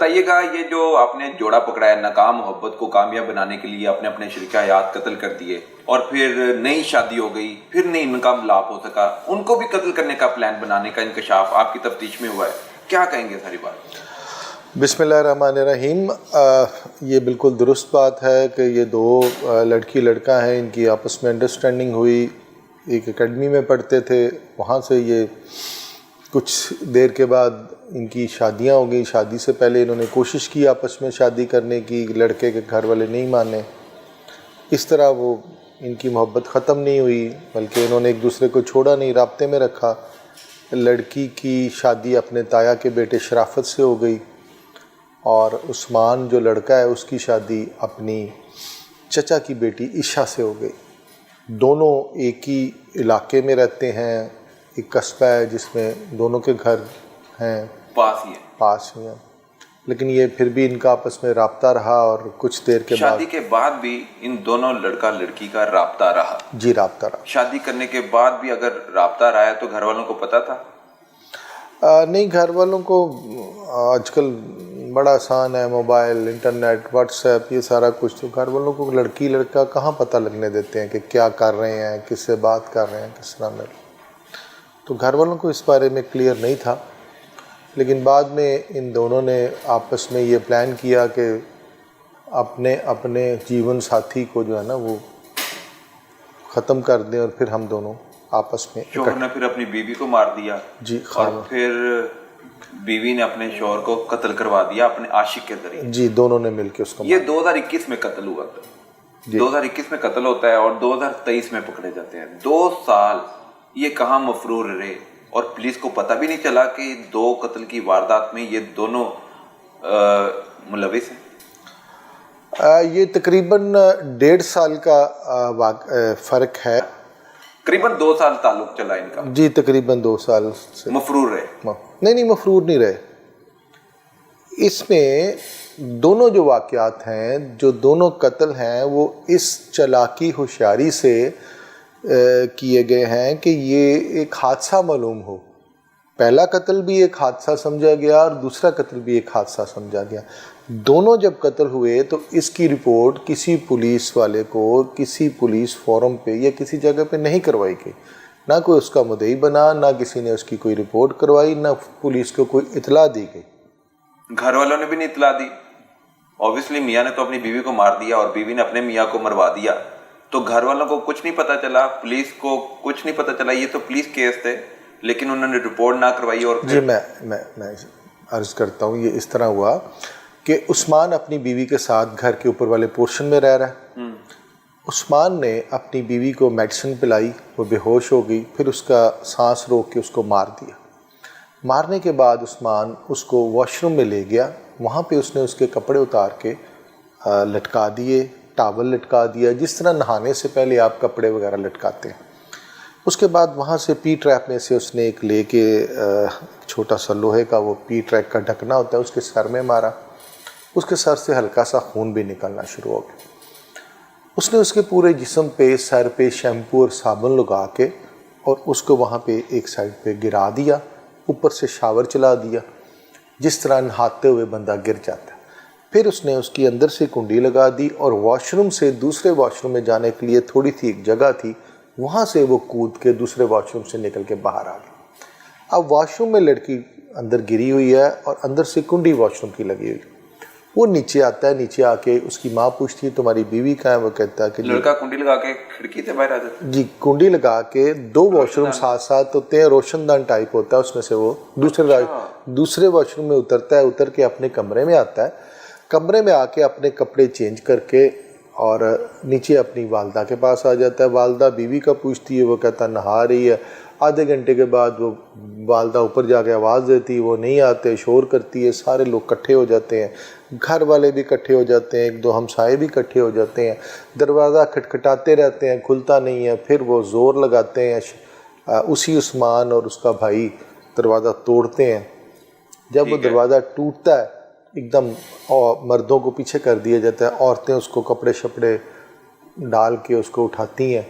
بتائیے گا یہ جو آپ نے جوڑا پکڑا ہے، ناکام محبت کو کامیاب بنانے کے لیے اپنے اپنے شریک حیات قتل کر دیے اور پھر نئی شادی ہو گئی، پھر نہیں ان کا ملاپ ہو سکا، ان کو بھی قتل کرنے کا پلان بنانے کا انکشاف آپ کی تفتیش میں ہوا ہے، کیا کہیں گے ساری بات؟ بسم اللہ الرحمن الرحیم۔ یہ بالکل درست بات ہے کہ یہ دو لڑکی لڑکا ہیں، ان کی آپس میں انڈرسٹینڈنگ ہوئی، ایک اکیڈمی میں پڑھتے تھے، وہاں سے یہ کچھ دیر کے بعد ان کی شادیاں ہو گئی۔ شادی سے پہلے انہوں نے کوشش کی آپس میں شادی کرنے کی، لڑکے کے گھر والے نہیں مانے، اس طرح وہ ان کی محبت ختم نہیں ہوئی، بلکہ انہوں نے ایک دوسرے کو چھوڑا نہیں، رابطے میں رکھا۔ لڑکی کی شادی اپنے تایا کے بیٹے شرافت سے ہو گئی، اور عثمان جو لڑکا ہے اس کی شادی اپنی چچا کی بیٹی عشا سے ہو گئی۔ دونوں ایک ہی علاقے میں رہتے ہیں، ایک قصبہ ہے جس میں دونوں کے گھر ہیں، پاس ہی ہیں، لیکن یہ پھر بھی ان کا آپس میں رابطہ رہا، اور کچھ دیر کے بعد شادی کے بعد بھی ان دونوں لڑکا لڑکی کا رابطہ رہا؟ جی رابطہ رہا۔ شادی کرنے کے بعد بھی اگر رابطہ رہا ہے تو گھر والوں کو پتہ تھا؟ نہیں، گھر والوں کو آج کل بڑا آسان ہے، موبائل، انٹرنیٹ، واٹس ایپ، یہ سارا کچھ، تو گھر والوں کو لڑکی لڑکا کہاں پتہ لگنے دیتے ہیں کہ کیا کر رہے ہیں، کس سے بات کر رہے ہیں، کس طرح میں، تو گھر والوں کو اس بارے میں کلیئر نہیں تھا۔ لیکن بعد میں ان دونوں نے آپس میں یہ پلان کیا کہ اپنے جیون ساتھی کو جو ہے نا وہ ختم کر دیں، اور پھر ہم دونوں آپس میں شوہر نے پھر اپنی بیوی کو مار دیا، جی، اور پھر بیوی نے اپنے شوہر کو قتل کروا دیا اپنے عاشق کے ذریعے۔ جی، دونوں نے مل کے اس کو یہ 2021 میں قتل ہوا تھا، 2021 میں قتل ہوتا ہے اور 2023 میں پکڑے جاتے ہیں۔ 2 سال یہ کہاں مفرور رہے، اور پولیس کو پتہ بھی نہیں چلا کہ 2 قتل کی واردات میں یہ دونوں ملوث ہیں۔ یہ تقریباً 1.5 سال کا فرق ہے، تقریباً 2 سال تعلق چلا ان کا۔ جی، تقریباً 2 سال سے مفرور رہے؟ نہیں، مفرور نہیں رہے۔ اس میں دونوں جو واقعات ہیں، جو دونوں قتل ہیں، وہ اس چالاکی ہوشیاری سے کیے گئے ہیں کہ یہ ایک حادثہ معلوم ہو۔ پہلا قتل بھی ایک حادثہ سمجھا گیا اور دوسرا قتل بھی ایک حادثہ سمجھا گیا۔ دونوں جب قتل ہوئے تو اس کی رپورٹ کسی پولیس والے کو کسی پولیس فورم پہ یا کسی جگہ پہ نہیں کروائی گئی، نہ کوئی اس کا مدعی بنا، نہ کسی نے اس کی کوئی رپورٹ کروائی، نہ پولیس کو کوئی اطلاع دی گئی۔ گھر والوں نے بھی نہیں اطلاع دی؟ اوبیسلی میاں نے تو اپنی بیوی کو مار دیا اور بیوی نے اپنے میاں کو مروا دیا، تو گھر والوں کو کچھ نہیں پتہ چلا، پولیس کو کچھ نہیں پتہ چلا؟ یہ تو پولیس کیس تھے، لیکن انہوں نے رپورٹ نہ کروائی۔ اور جی، میں عرض کرتا ہوں، یہ اس طرح ہوا کہ عثمان اپنی بیوی کے ساتھ گھر کے اوپر والے پورشن میں رہ رہا ہے۔ عثمان نے اپنی بیوی کو میڈیسن پلائی، وہ بے ہوش ہو گئی، پھر اس کا سانس روک کے اس کو مار دیا۔ مارنے کے بعد عثمان اس کو واش روم میں لے گیا، وہاں پہ اس نے اس کے کپڑے اتار کے لٹکا دیے، ٹاول لٹکا دیا، جس طرح نہانے سے پہلے آپ کپڑے وغیرہ لٹکاتے ہیں۔ اس کے بعد وہاں سے پی ٹریپ میں سے اس نے ایک لے کے چھوٹا سا لوہے کا وہ پی ٹریپ کا ڈھکنا ہوتا ہے، اس کے سر میں مارا، اس کے سر سے ہلکا سا خون بھی نکلنا شروع ہو گیا۔ اس نے اس کے پورے جسم پہ، سر پہ شیمپو اور صابن لگا کے اور اس کو وہاں پہ ایک سائڈ پہ گرا دیا، اوپر سے شاور چلا دیا، جس طرح نہاتے ہوئے بندہ گر جاتا ہے۔ پھر اس نے اس کی اندر سے کنڈی لگا دی اور واش روم سے دوسرے واش روم میں جانے کے لیے تھوڑی سی ایک جگہ تھی، وہاں سے وہ کود کے دوسرے واش روم سے نکل کے باہر آ گیا۔ اب واش روم میں لڑکی اندر گری ہوئی ہے اور اندر سے کنڈی واش روم کی لگی ہوئی۔ وہ نیچے آتا ہے، نیچے آ کے اس کی ماں پوچھتی ہے تمہاری بیوی کہاں ہے؟ وہ کہتا ہے کہ لڑکا کنڈی لگا کے کھڑکی سے باہر آ جاتا ہے؟ جی، کنڈی لگا کے 2 واش روم ساتھ ساتھ ہوتے ہیں، روشن دان ٹائپ ہوتا ہے، اس میں سے وہ دوسرے واش روم میں اترتا ہے، اتر کے اپنے کمرے میں آتا ہے، کمرے میں آ کے اپنے کپڑے چینج کر کے اور نیچے اپنی والدہ کے پاس آ جاتا ہے۔ والدہ بیوی کا پوچھتی ہے، وہ کہتا ہے نہا رہی ہے۔ آدھے گھنٹے کے بعد وہ والدہ اوپر جا کے آواز دیتی ہے، وہ نہیں آتے، شور کرتی ہے، سارے لوگ اکٹھے ہو جاتے ہیں، گھر والے بھی اکٹھے ہو جاتے ہیں، 1-2 ہمسائے بھی اکٹھے ہو جاتے ہیں، دروازہ کھٹکھٹاتے رہتے ہیں، کھلتا نہیں ہے، پھر وہ زور لگاتے ہیں، اسی عثمان اور اس کا بھائی دروازہ توڑتے ہیں۔ جب وہ دروازہ ٹوٹتا ہے ایک دم مردوں کو پیچھے کر دیا جاتا ہے، عورتیں اس کو کپڑے شپڑے ڈال کے اس کو اٹھاتی ہیں،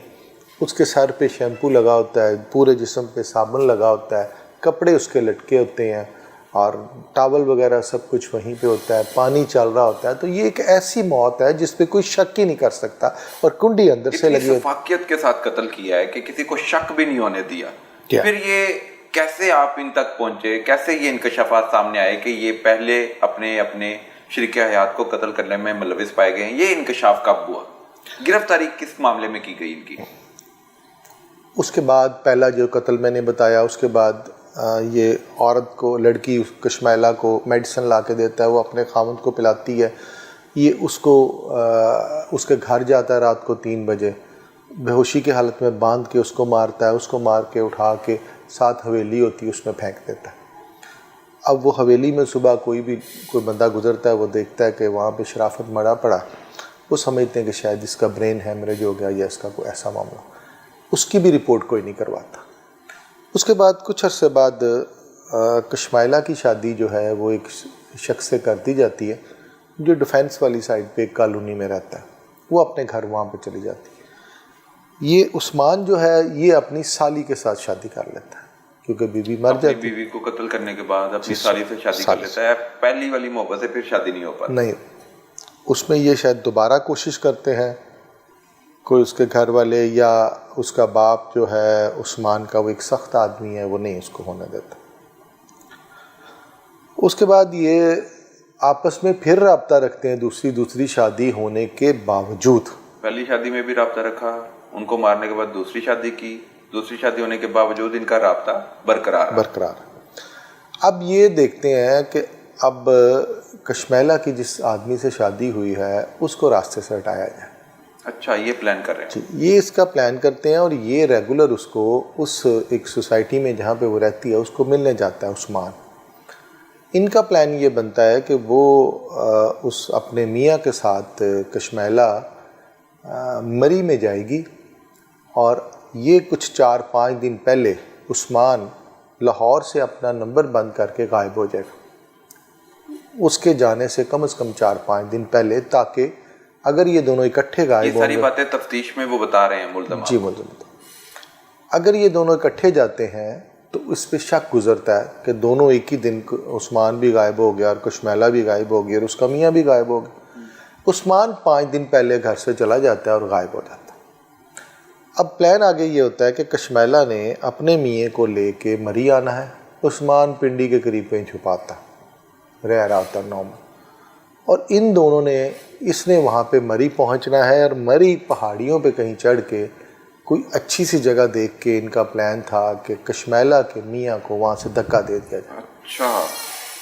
اس کے سر پہ شیمپو لگا ہوتا ہے، پورے جسم پہ صابن لگا ہوتا ہے، کپڑے اس کے لٹکے ہوتے ہیں، اور ٹاول وغیرہ سب کچھ وہیں پہ ہوتا ہے, پانی چل رہا ہوتا ہے. تو یہ ایک ایسی موت ہے جس پہ کوئی شک ہی نہیں کر سکتا, اور کنڈی اندر سے لگی ہوتی ہے. شفافیت کے ساتھ قتل کیا ہے کہ کسی کو شک بھی نہیں ہونے دیا. پھر یہ کیسے آپ ان تک پہنچے, کیسے یہ انکشافات سامنے آئے کہ یہ پہلے اپنے شریک حیات کو قتل کرنے میں ملوث پائے گئے ہیں؟ یہ انکشاف کب ہوا؟ گرفتاری کس معاملے میں کی گئی ان کی؟ اس کے بعد پہلا جو قتل میں نے بتایا, اس کے بعد یہ عورت کو, لڑکی کشمیلہ کو میڈیسن لا کے دیتا ہے, وہ اپنے خاوند کو پلاتی ہے. یہ اس کو اس کے گھر جاتا ہے رات کو 3 بجے, بے ہوشی کی حالت میں باندھ کے اس کو مارتا ہے. اس کو مار کے اٹھا کے ساتھ حویلی ہوتی ہے اس میں پھینک دیتا ہے. اب وہ حویلی میں صبح کوئی بندہ گزرتا ہے, وہ دیکھتا ہے کہ وہاں پہ شرافت مڑا پڑا, وہ سمجھتے ہیں کہ شاید اس کا برین ہیمریج ہو گیا یا اس کا کوئی ایسا معاملہ. اس کی بھی رپورٹ کوئی نہیں کرواتا. اس کے بعد کچھ عرصے بعد کشمیلہ کی شادی جو ہے وہ ایک شخص سے کر دی جاتی ہے جو ڈیفینس والی سائڈ پہ ایک کالونی میں رہتا ہے. وہ اپنے گھر وہاں پہ چلی جاتی ہے. یہ عثمان جو ہے یہ اپنی سالی کے ساتھ شادی کر لیتا ہے کیونکہ بیوی مر جاتی ہے. بیوی کو قتل کرنے کے بعد اپنی سالی سے شادی کر لیتا ہے. پہلی والی محبت سے پھر شادی نہیں ہو پاتی. نہیں, اس میں یہ شاید دوبارہ کوشش کرتے ہیں کوئی اس کے گھر والے, یا اس کا باپ جو ہے عثمان کا وہ ایک سخت آدمی ہے, وہ نہیں اس کو ہونے دیتا. اس کے بعد یہ آپس میں پھر رابطہ رکھتے ہیں دوسری شادی ہونے کے باوجود. پہلی شادی میں بھی رابطہ رکھا, ان کو مارنے کے بعد دوسری شادی کی, دوسری شادی ہونے کے باوجود ان کا رابطہ برقرار. اب یہ دیکھتے ہیں کہ اب کشمیلہ کی جس آدمی سے شادی ہوئی ہے اس کو راستے سے ہٹایا جائے. اچھا, یہ پلان کر رہے ہیں. یہ اس کا پلان کرتے ہیں, اور یہ ریگولر اس کو اس ایک سوسائٹی میں جہاں پہ وہ رہتی ہے اس کو ملنے جاتا ہے عثمان. ان کا پلان یہ بنتا ہے کہ وہ اس اپنے میاں کے ساتھ کشمیلہ مری میں جائے گی, اور یہ کچھ 4-5 دن پہلے عثمان لاہور سے اپنا نمبر بند کر کے غائب ہو جائے گا اس کے جانے سے کم از کم 4-5 دن پہلے, تاکہ اگر یہ دونوں اکٹھے غائب ہوں گے. یہ ساری باتیں تفتیش میں وہ بتا رہے ہیں ملزم. جی ملزم. اگر یہ دونوں اکٹھے جاتے ہیں تو اس پہ شک گزرتا ہے کہ دونوں ایک ہی دن عثمان بھی غائب ہو گیا اور کشمیلہ بھی غائب ہو گیا اور اس کا میاں بھی غائب ہو گیا. عثمان 5 دن پہلے گھر سے چلا جاتا ہے اور غائب ہو جاتا ہے. اب پلان آگے یہ ہوتا ہے کہ کشمیلہ نے اپنے میاں کو لے کے مری آنا ہے. عثمان پنڈی کے قریب کہیں چھپاتا رہ رہا ہوتا 9 میں, اور ان دونوں نے اس نے وہاں پہ مری پہنچنا ہے, اور مری پہاڑیوں پہ کہیں چڑھ کے کوئی اچھی سی جگہ دیکھ کے ان کا پلان تھا کہ کشمیلہ کے میاں کو وہاں سے دھکا دے دیا جائے. اچھا.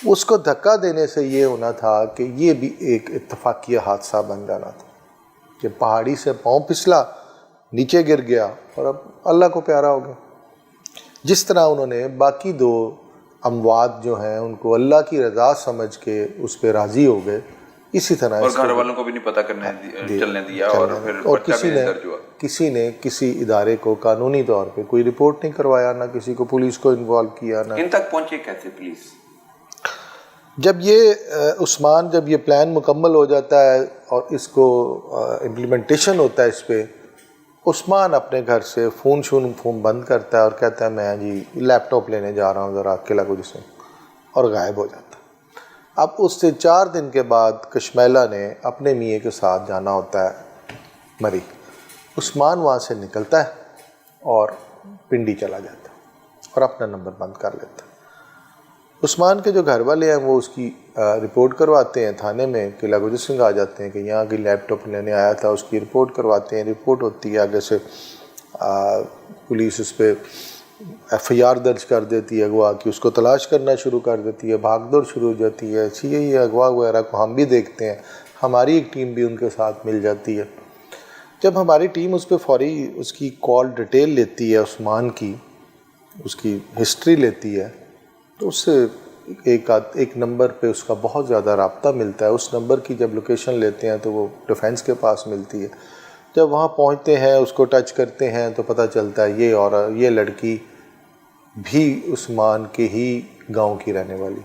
اس کو دھکا دینے سے یہ ہونا تھا کہ یہ بھی ایک اتفاقیہ حادثہ بن جانا تھا کہ پہاڑی سے پاؤں پھسلا, نیچے گر گیا اور اب اللہ کو پیارا ہو گیا. جس طرح انہوں نے باقی 2 اموات جو ہیں ان کو اللہ کی رضا سمجھ کے اس پہ راضی ہو گئے, اسی طرح اور گھر والوں کو بھی نہیں پتہ چلنے دیا, اور کسی نے کسی ادارے کو قانونی طور پہ کوئی رپورٹ نہیں کروایا, نہ کسی کو پولیس کو انوالو کیا. نہ ان تک پہنچے کیسے پولیس؟ جب یہ پلان مکمل ہو جاتا ہے اور اس کو امپلیمنٹیشن ہوتا ہے اس پہ, عثمان اپنے گھر سے فون بند کرتا ہے اور کہتا ہے میں جی لیپ ٹاپ لینے جا رہا ہوں ذرا قلعہ گڈ سے, اور غائب ہو جاتا ہے. اب اس سے 4 دن کے بعد کشمیلہ نے اپنے میاں کے ساتھ جانا ہوتا ہے مری. عثمان وہاں سے نکلتا ہے اور پنڈی چلا جاتا ہے اور اپنا نمبر بند کر لیتا ہے. عثمان کے جو گھر والے ہیں وہ اس کی رپورٹ کرواتے ہیں تھانے میں, قلعہ گڈ سنگھ آ جاتے ہیں کہ یہاں کی لیپ ٹاپ لینے آیا تھا, اس کی رپورٹ کرواتے ہیں. رپورٹ ہوتی ہے, آگے سے پولیس اس پہ FIR درج کر دیتی ہے اغوا کی, اس کو تلاش کرنا شروع کر دیتی ہے, بھاگ دوڑ شروع ہو جاتی ہے. CI اغوا وغیرہ کو ہم بھی دیکھتے ہیں, ہماری ایک ٹیم بھی ان کے ساتھ مل جاتی ہے. جب ہماری ٹیم اس پہ فوری اس کی کال ڈیٹیل لیتی ہے عثمان کی, اس کی ہسٹری لیتی ہے, تو اس سے ایک نمبر پہ اس کا بہت زیادہ رابطہ ملتا ہے. اس نمبر کی جب لوکیشن لیتے ہیں تو وہ ڈیفینس کے پاس ملتی ہے. جب وہاں پہنچتے ہیں اس کو ٹچ کرتے ہیں تو پتہ چلتا ہے یہ لڑکی بھی عثمان کے ہی گاؤں کی رہنے والی.